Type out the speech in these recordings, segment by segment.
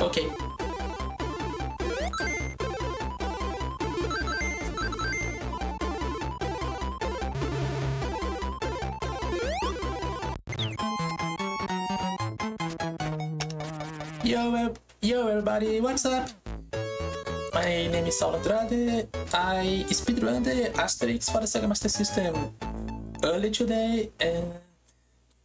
Okay. Yo everybody, what's up? My name is SauloAndrade. I speedrun the Asterix for the Sega Master System early today, and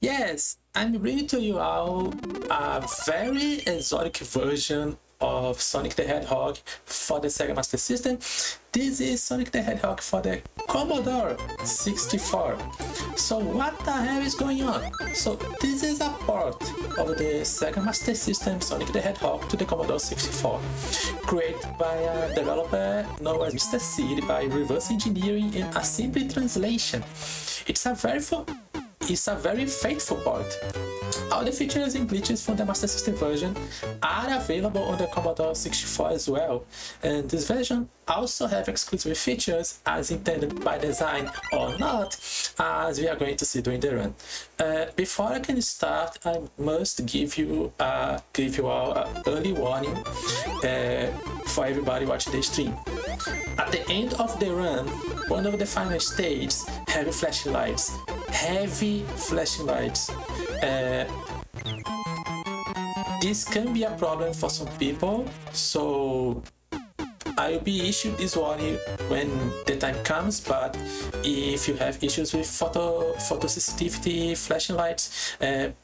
yes, I'm bringing to you all a very exotic version of Sonic the Hedgehog for the Sega Master System. This is Sonic the Hedgehog for the Commodore 64. So what the hell is going on? So this is a port of the Sega Master System Sonic the Hedgehog to the Commodore 64, created by a developer known as Mr. Seed by reverse engineering and assembly translation. It's a very faithful port. All the features and glitches from the Master System version are available on the Commodore 64 as well, and this version also have exclusive features as intended by design or not, as we are going to see during the run. Before I can start, I must give you all an early warning for everybody watching the stream. At the end of the run, one of the final stages, heavy flashing lights. This can be a problem for some people, so I will be issued this warning when the time comes. But if you have issues with photosensitivity, flashing lights, and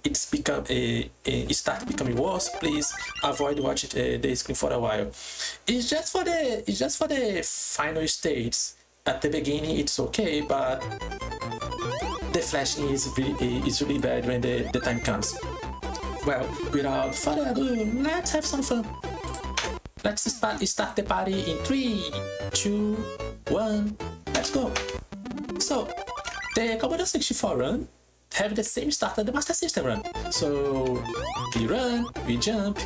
it start becoming worse, please avoid watching the screen for a while. It's just for the final stage. At the beginning it's okay, but the flashing is really bad when the time comes. Well, without further ado, let's have some fun. Let's start the party in 3, 2, 1, let's go. So the Commodore 64 run have the same start as the Master System run. So we run, we jump,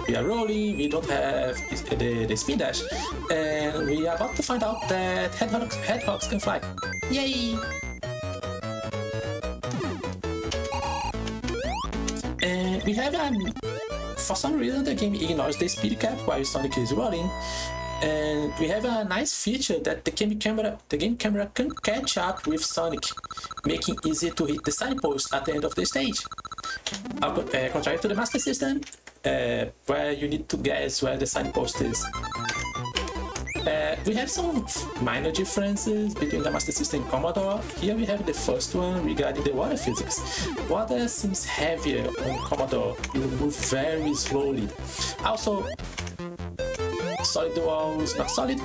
we are rolling, we don't have the speed dash, and we are about to find out that hedgehogs can fly. Yay! And we have for some reason the game ignores the speed cap while Sonic is rolling, and we have a nice feature that the game camera can catch up with Sonic, making it easy to hit the signpost at the end of the stage. Contrary to the Master System, where you need to guess where the signpost is. We have some minor differences between the Master System and Commodore. Here we have the first one regarding the water physics. Water seems heavier on Commodore, you move very slowly. Also, solid walls not solid.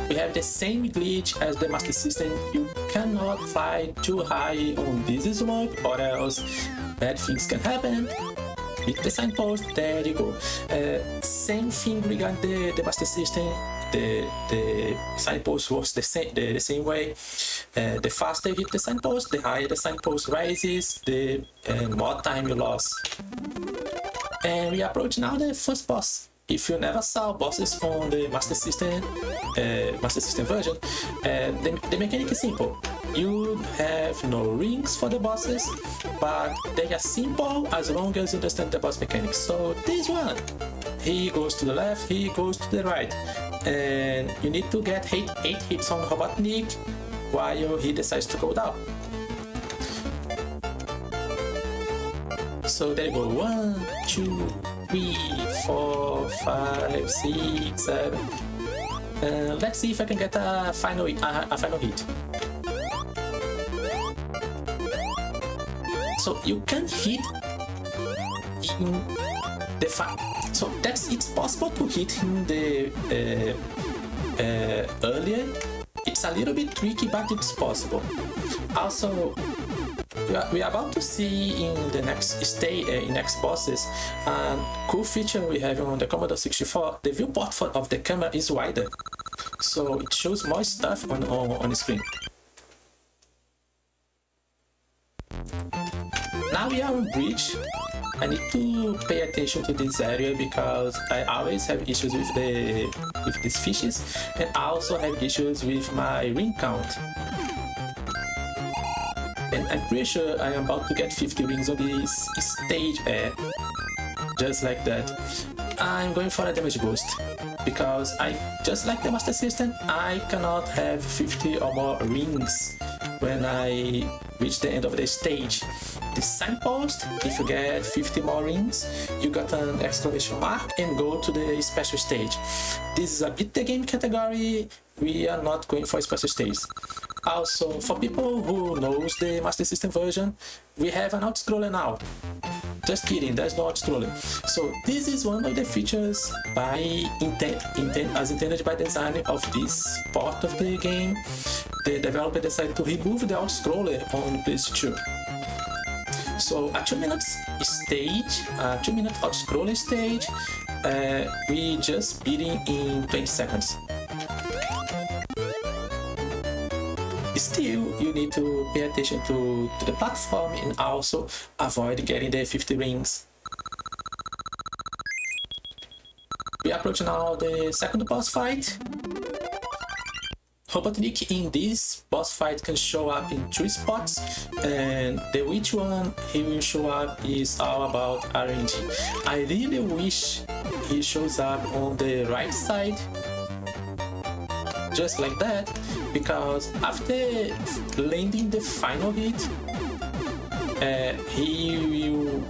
We have the same glitch as the Master System. You cannot fly too high on this slope or else bad things can happen. Hit the signpost, there you go. Same thing regarding the Master System. The signpost works the same way. The faster you hit the signpost, the higher the signpost rises, the more time you lost. And we approach now the first boss. If you never saw bosses on the Master System version, the mechanic is simple. You have no rings for the bosses, but they are simple as long as you understand the boss mechanics. So this one, he goes to the left, he goes to the right, and you need to get 8 hits on Robotnik while he decides to go down. So there you go, 1, 2, 3, 4, 5, 6, 7. Let's see if I can get a final hit. So you can hit in the so it's possible to hit him earlier. It's a little bit tricky, but it's possible. Also, we are about to see in the next bosses a cool feature we have on the Commodore 64. The viewport of the camera is wider, so it shows more stuff on the screen. Now we are on bridge. I need to pay attention to this area because I always have issues with these fishes, and I also have issues with my ring count. And I'm pretty sure I am about to get 50 rings on this stage, just like that. I'm going for a damage boost, because just like the Master System, I cannot have 50 or more rings when I reach the end of the stage. The signpost, if you get 50 more rings, you got an exclamation mark and go to the special stage. This is a beat the game category, we are not going for special stage. Also, for people who knows the Master System version, we have an auto-scroller now. Just kidding, there's no auto-scroller. So this is one of the features as intended by design of this part of the game. The developer decided to remove the auto-scroller on PS2. So a 2-minute stage, a 2-minute auto-scroller stage, we just beating in 20 seconds. Still, you need to pay attention to the platform and also avoid getting the 50 rings. We approach now the second boss fight. Robotnik in this boss fight can show up in 3 spots, and the which one he will show up is all about RNG. I really wish he shows up on the right side, just like that, because after landing the final hit, he will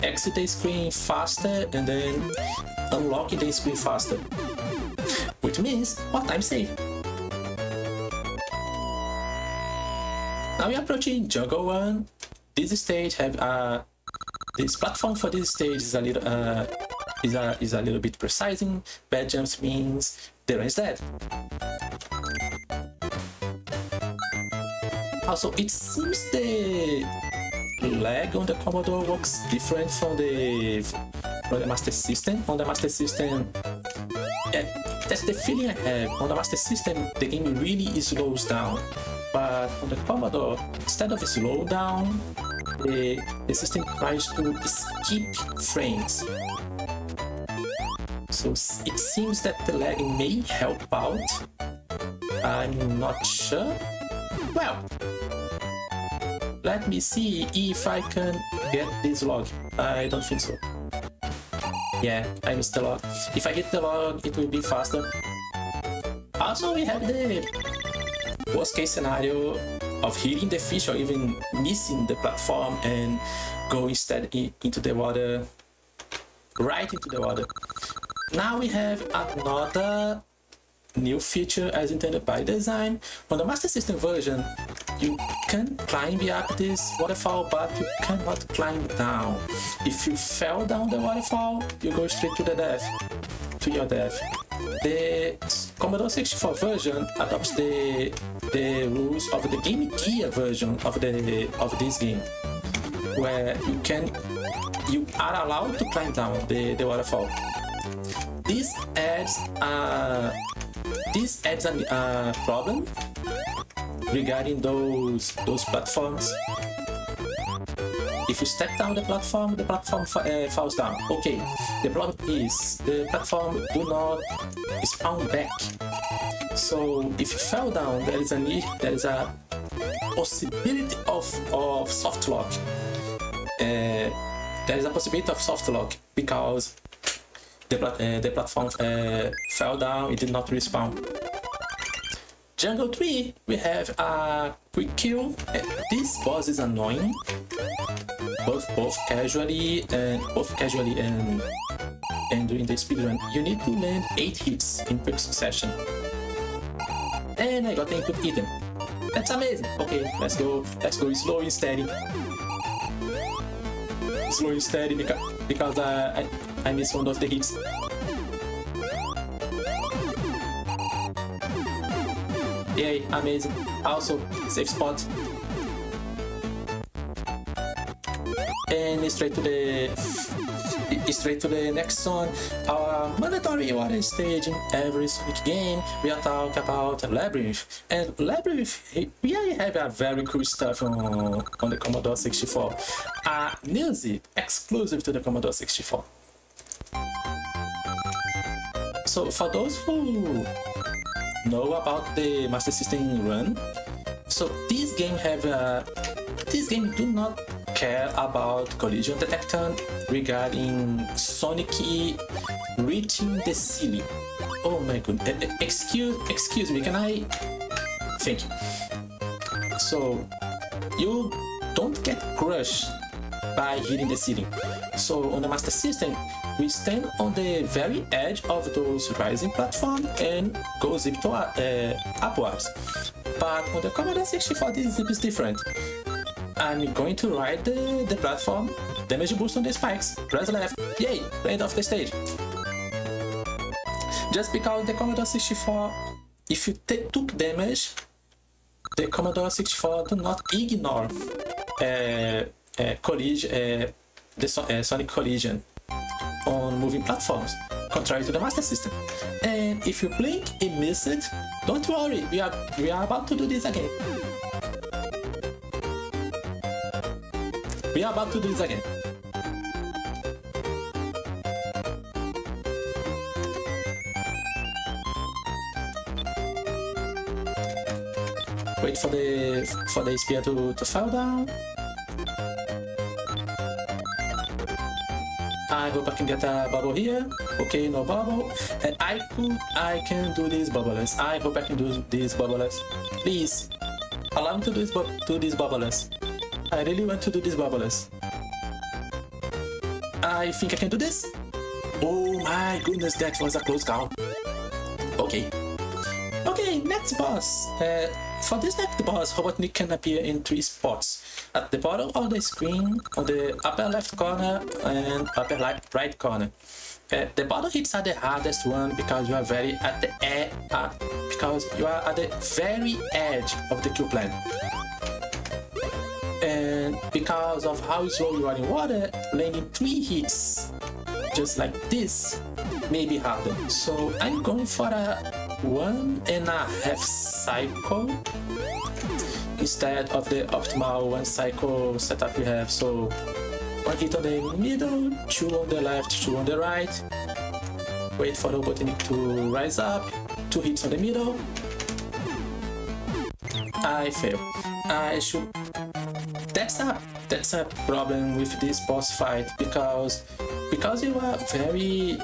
exit the screen faster and then unlock the screen faster, which means more time saved. Now we're approaching Jungle 1. This stage have this platform for this stage is a little bit precising. Bad jumps means the run is dead. Also, it seems the lag on the Commodore works different from the Master System. On the Master System, that's the feeling I have. On the Master System, the game really slows down. But on the Commodore, instead of slow down, the system tries to skip frames. So it seems that the lag may help out. I'm not sure. Well, let me see if I can get this log. I don't think so. Yeah, I missed the log. If I hit the log, it will be faster. Also, we have the worst case scenario of hitting the fish or even missing the platform and go instead into the water, right into the water. Now we have another new feature as intended by design. On the Master System version, you can climb up this waterfall, but you cannot climb down. If you fell down the waterfall, you go straight to your death. The Commodore 64 version adopts the rules of the Game Gear version of this game, where you are allowed to climb down the waterfall. This adds a problem regarding those platforms. If you step down the platform falls down. Okay, the problem is the platform do not spawn back. So if you fell down, there is a possibility of soft lock. There is a possibility of soft lock because the platform fell down, it did not respawn. Jungle 3, we have a quick kill. This boss is annoying, both casually and during the speedrun. You need to land 8 hits in quick succession. And I got the input item. That's amazing. Okay, let's go slow and steady. Slow and steady because I missed one of the hits. Yay, amazing. Also, safe spot. And straight to the next one. Our mandatory water stage in every Sonic game. We are talking about Labyrinth. And Labyrinth, we have a very cool stuff on the Commodore 64. Music exclusive to the Commodore 64. So for those who know about the Master System run, so this game have this game do not care about collision detection regarding Sonic reaching the ceiling. Oh my goodness, excuse me, can I? Thank you. So you don't get crushed by hitting the ceiling. So on the Master System, we stand on the very edge of those rising platforms and go zip to upwards. But on the Commodore 64, this zip is different. I'm going to ride the platform, damage boost on the spikes, press left, yay, end of the stage. Just because the Commodore 64, if you took damage, the Commodore 64 do not ignore collision, Sonic collision on moving platforms, contrary to the Master System. And if you blink and miss it, don't worry, we are about to do this again. We are about to do this again. Wait for the spear to fall down. I hope I can get a bubble here. Okay, no bubble. And I can do this bubbleless. I hope I can do this bubbleless. Please, allow me to do this bubbleless. I really want to do this bubbleless. I think I can do this. Oh my goodness, that was a close call. Okay. Okay, next boss. For this next boss, Robotnik can appear in 3 spots. At the bottom of the screen, on the upper left corner and upper right corner. The bottom hits are the hardest one because you are at the very edge of the kill plan. And because of how slow you are in water, landing 3 hits just like this may be harder. So I'm going for a 1.5 cycle instead of the optimal 1 cycle setup we have. So 1 hit on the middle, 2 on the left, 2 on the right. Wait for the Robotnik to rise up, 2 hits on the middle. I fail. I should. That's a problem with this boss fight because you are very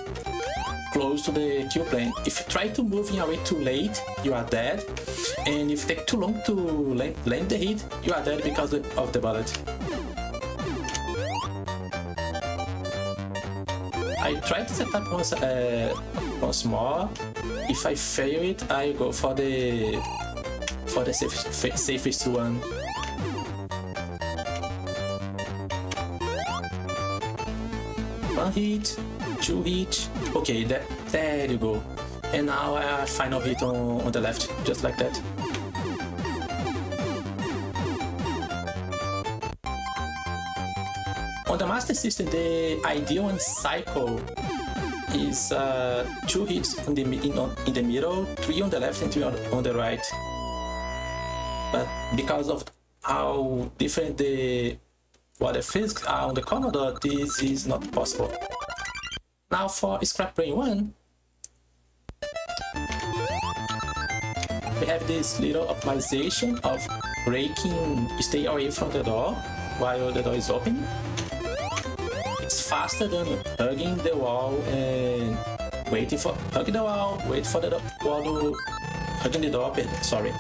close to the kill plane. If you try to move in a way too late, you are dead. And if it takes too long to land the hit, you are dead because of the bullet. I tried to set up once more. If I fail it, I go for the safest one. One hit, 2 hits. Okay, there you go. And now a final hit on the left, just like that. On the Master System, the ideal 1 cycle is 2 hits in the middle, 3 on the left and 3 on the right. But because of how different the physics are on the Commodore, this is not possible. Now for Scrap Brain 1, we have this little optimization of breaking, stay away from the door while the door is open. It's faster than hugging the wall and waiting for hugging the wall, wait for the wall to hugging the door. Sorry,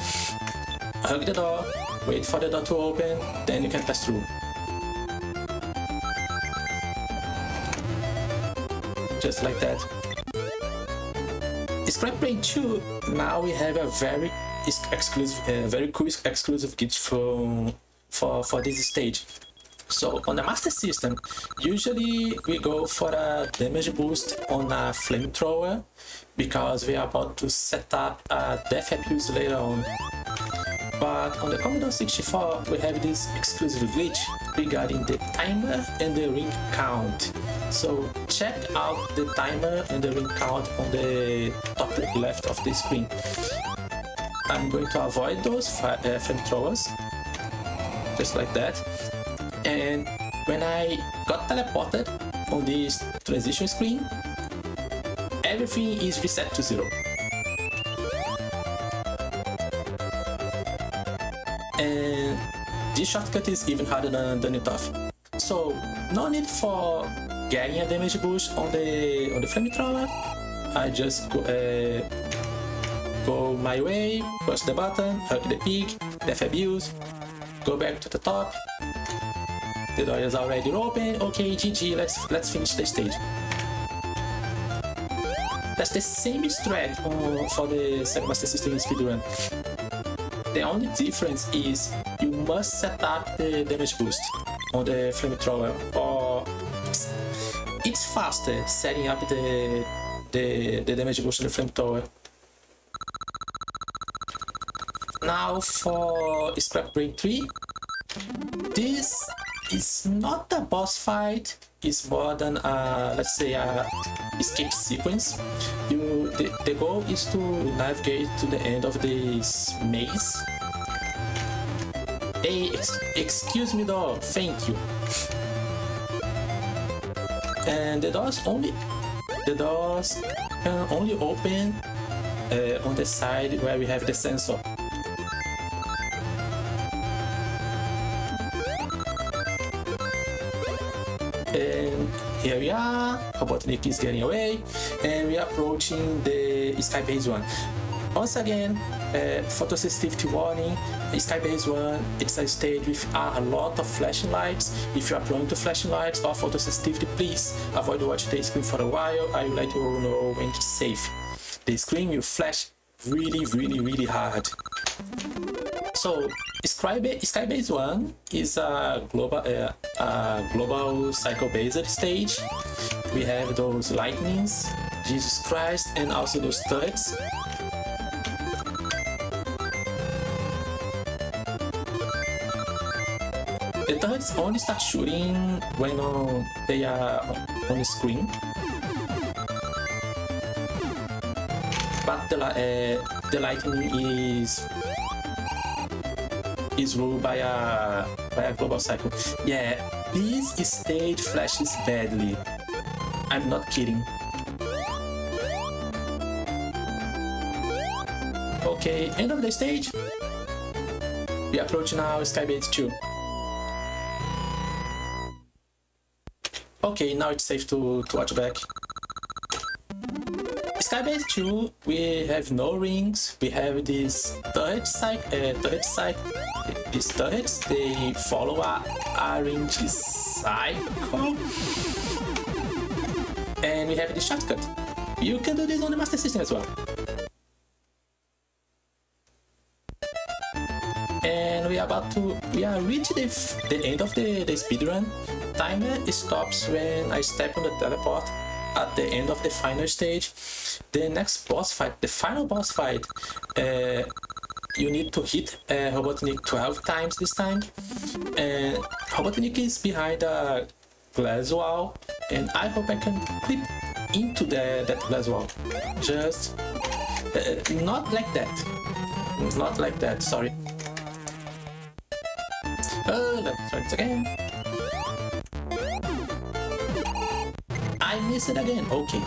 hug the door, wait for the door to open, then you can pass through. Just like that. Scrap Brain 2, now we have a very exclusive, very cool exclusive kit for this stage. So on the Master System, usually we go for a damage boost on a flamethrower because we are about to set up a death abuse later on. But on the Commodore 64, we have this exclusive glitch regarding the timer and the ring count. So check out the timer and the ring count on the top left of the screen. I'm going to avoid those flamethrowers, just like that. And when I got teleported on this transition screen, everything is reset to 0. And this shortcut is even harder than it off. So no need for getting a damage boost on the flamethrower. I just go my way, push the button, hug the pig, death abuse, go back to the top. The door is already open. Okay, GG. Let's finish the stage. That's the same strat for the Sega Master System speedrun. The only difference is you must set up the damage boost on the flamethrower, or it's faster setting up the damage boost on the flamethrower. Now for Scrap Brain 3, this is not a boss fight. It's more than let's say a escape sequence. The goal is to navigate to the end of this maze. Hey, excuse me, door. Thank you. And the doors can only open on the side where we have the sensor. And here we are, Robotnik is getting away, and we are approaching the Skybase 1. Once again, photosensitivity warning. Skybase 1, it's a stage with a lot of flashing lights. If you are prone to flashing lights or photosensitivity, please avoid watching the screen for a while. I will let you know when it's safe. The screen will flash really hard. So Skybase 1 is a global cycle-based stage. We have those lightnings, Jesus Christ, and also those turrets. The turrets only start shooting when they are on the screen. But the lightning is ruled by a global cycle. Yeah, this stage flashes badly. I'm not kidding. Okay, end of the stage. We approach now Skybase 2. Okay, now it's safe to watch back. Skybase 2, we have no rings. We have this turret cycle. These turrets, they follow a range cycle. And we have the shortcut. You can do this on the Master System as well. And we are reaching the end of the speedrun. Timer stops when I step on the teleport at the end of the final stage. The next boss fight, the final boss fight, you need to hit Robotnik 12 times this time. Robotnik is behind a glass wall, and I hope I can clip into that glass wall. Just not like that. Not like that, sorry. Let's try it again. I missed it again. Okay.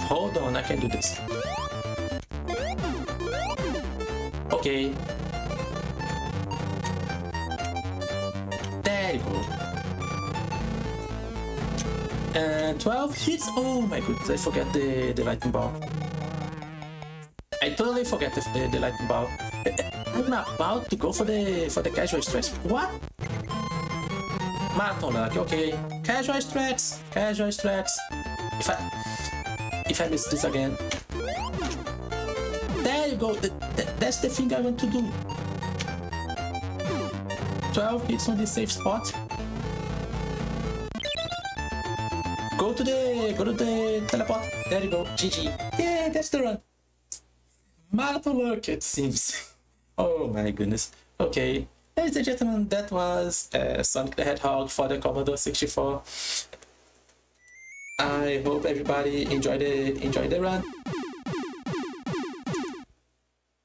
Hold on, I can do this. Okay. There you go. And 12 hits. Oh my goodness, I forget the lightning ball. I totally forget the lightning ball. I'm about to go for the casual strats. What? Marathon luck, okay. Casual strats. If I miss this again. There you go. That's the thing I want to do. 12 hits on the safe spot. Go to the teleport. There you go. GG. Yeah, that's the run. Marathon luck, it seems. Oh my goodness. Okay. Ladies and gentlemen, that was Sonic the Hedgehog for the Commodore 64. I hope everybody enjoyed the run.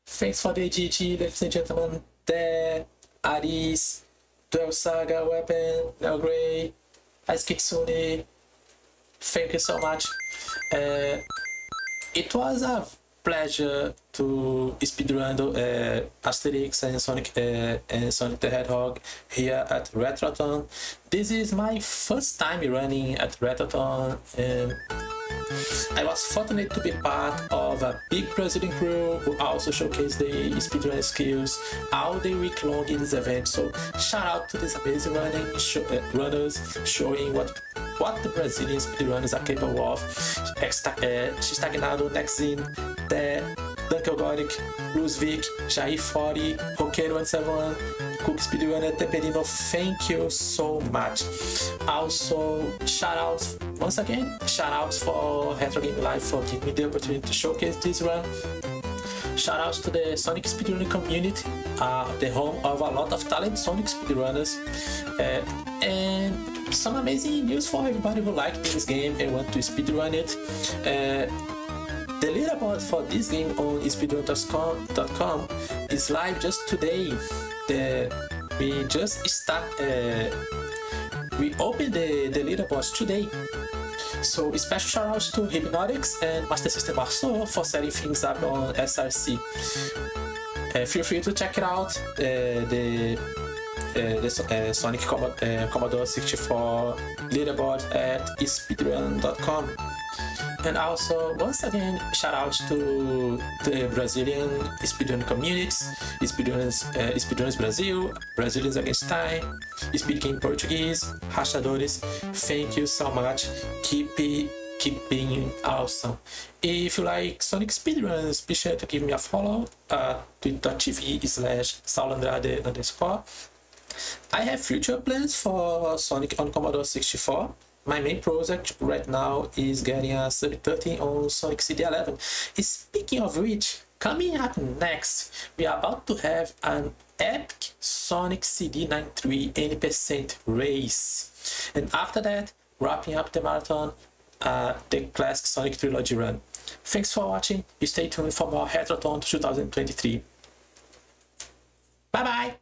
Thanks for the GG, ladies and gentlemen. There, Aris, Duel Saga, Weapon, Neo Grey, Ice Kitsune. Thank you so much. It was a pleasure to speedrun Asterix and Sonic the Hedgehog here at Retrothon. This is my first time running at Retrothon, and I was fortunate to be part of a big Brazilian crew who also showcased the speedrun skills all the week long in this event. So shout out to these amazing runners showing what the Brazilian speedrunners are capable of. Stagnado, Nexin, Dunkelgoric, Rusvik, Jair 40, Roqueiro 171, Cook Speedrunner, Teperino, thank you so much. Also, shoutouts once again, shoutouts for Retro Game Live for giving me the opportunity to showcase this run. Shoutouts to the Sonic speedrunning community, the home of a lot of talented Sonic speedrunners, and some amazing news for everybody who liked this game and want to speedrun it. The leaderboard for this game on speedrun.com is live just today. We opened the leaderboards today. So special shoutouts to Hypnotics and Master System Marceau for setting things up on SRC. Feel free to check it out. The Sonic Commodore 64 leaderboard at speedrun.com. And also, once again, shout outs to the Brazilian speedrun communities, Speedrunners Brazil, Brazilians Against Time, Speed Game Portuguese, Rachadores. Thank you so much. Keep being awesome. If you like Sonic speedruns, be sure to give me a follow at twitch.tv/SauloAndrade_. I have future plans for Sonic on Commodore 64. My main project right now is getting a sub-13 on Sonic CD11. Speaking of which, coming up next, we are about to have an epic Sonic CD93 80% race. And after that, wrapping up the marathon, the classic Sonic Trilogy run. Thanks for watching. Stay tuned for more Retrothon 2023. Bye bye!